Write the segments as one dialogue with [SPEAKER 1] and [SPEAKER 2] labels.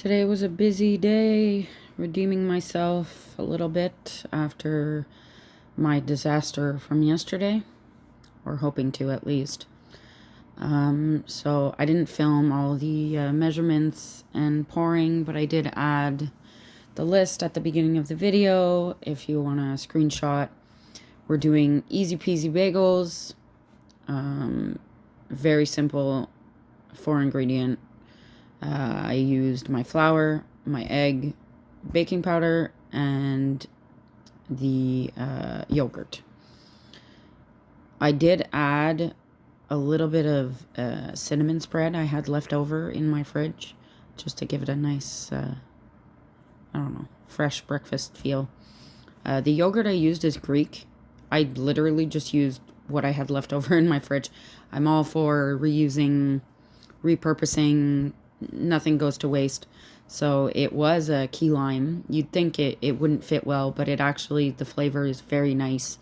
[SPEAKER 1] Today was a busy day, redeeming myself a little bit after my disaster from yesterday, or hoping to at least. So I didn't film all the measurements and pouring, but I did add the list at the beginning of the video if you want a screenshot. We're doing easy peasy bagels, very simple, 4 ingredient. I used my flour, my egg, baking powder, and the yogurt. I did add a little bit of cinnamon spread I had left over in my fridge just to give it a nice, I don't know, fresh breakfast feel. The yogurt I used is Greek. I literally just used what I had left over in my fridge. I'm all for reusing, repurposing. Nothing goes to waste. So it was a key lime. You'd think it wouldn't fit well, but it actually, the flavor is very nice.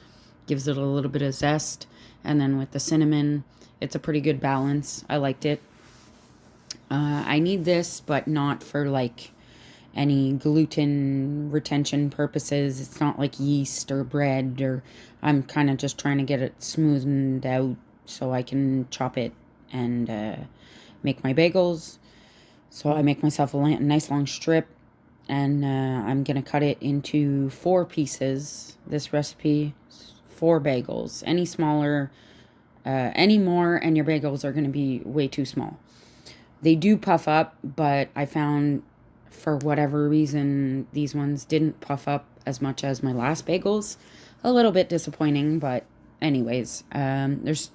[SPEAKER 1] Gives it a little bit of zest. And then with the cinnamon, it's a pretty good balance. I liked it. I need this, but not for like any gluten retention purposes. It's not like yeast or bread, or I'm kind of just trying to get it smoothened out so I can chop it and make my bagels. So I make myself a nice long strip, and I'm going to cut it into 4 pieces. This recipe, 4 bagels. Any smaller, any more, and your bagels are going to be way too small. They do puff up, but I found for whatever reason, these ones didn't puff up as much as my last bagels. A little bit disappointing, but anyways, there's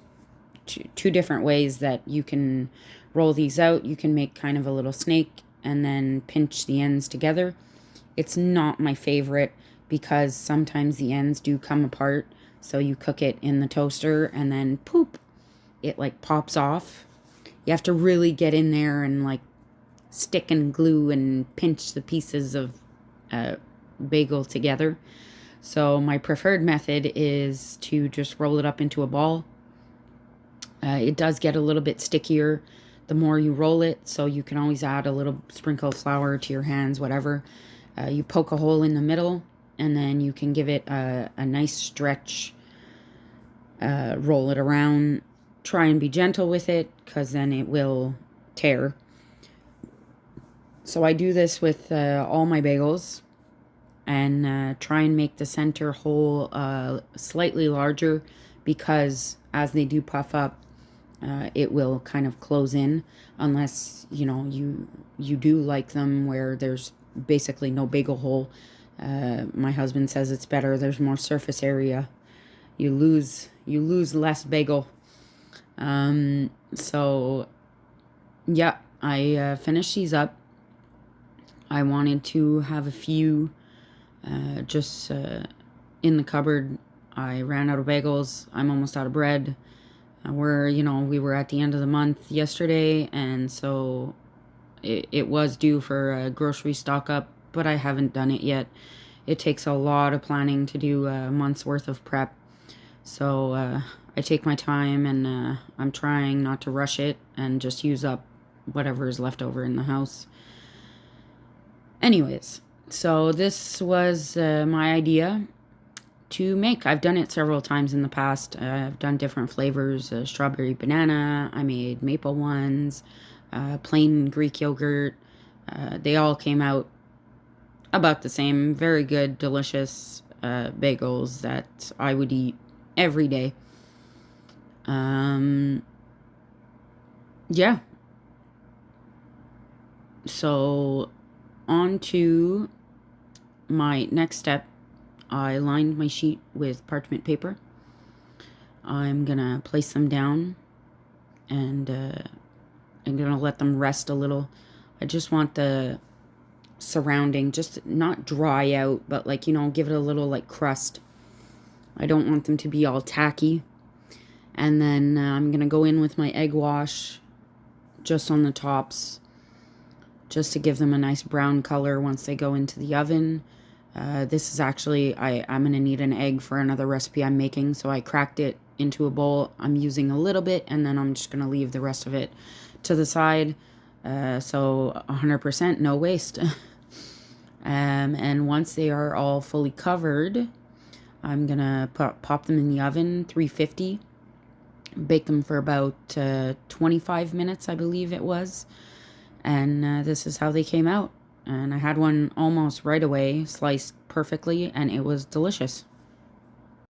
[SPEAKER 1] two different ways that you can roll these out. You can make kind of a little snake and then pinch the ends together. It's not my favorite because sometimes the ends do come apart. So you cook it in the toaster and then poop, it like pops off. You have to really get in there and like stick and glue and pinch the pieces of bagel together. So my preferred method is to just roll it up into a ball. It does get a little bit stickier the more you roll it, so you can always add a little sprinkle of flour to your hands, whatever. You poke a hole in the middle, and then you can give it a nice stretch. Roll it around. Try and be gentle with it, because then it will tear. So I do this with all my bagels, and try and make the center hole slightly larger, because as they do puff up, it will kind of close in, unless you do like them where there's basically no bagel hole. My husband says it's better. There's more surface area. You lose less bagel. So yeah, I finished these up. I wanted to have a few just in the cupboard. I ran out of bagels. I'm almost out of bread. We were at the end of the month yesterday, and so it was due for a grocery stock up, but I haven't done it yet. It takes a lot of planning to do a month's worth of prep. So I take my time, and I'm trying not to rush it and just use up whatever is left over in the house. Anyways, so this was my idea to make. I've done it several times in the past. I've done different flavors, strawberry banana. I made maple ones, plain Greek yogurt. They all came out about the same. Very good, delicious bagels that I would eat every day. Yeah. So on to my next step. I lined my sheet with parchment paper. I'm gonna place them down, and I'm gonna let them rest a little. I just want the surrounding just not dry out, but like, give it a little like crust. I don't want them to be all tacky. And then I'm gonna go in with my egg wash just on the tops, just to give them a nice brown color once they go into the oven. This is actually, I'm going to need an egg for another recipe I'm making, so I cracked it into a bowl. I'm using a little bit, and then I'm just going to leave the rest of it to the side. So 100% no waste. And once they are all fully covered, I'm gonna pop them in the oven, 350, bake them for about 25 minutes, I believe it was. And this is how they came out. And I had one almost right away, sliced perfectly, and it was delicious.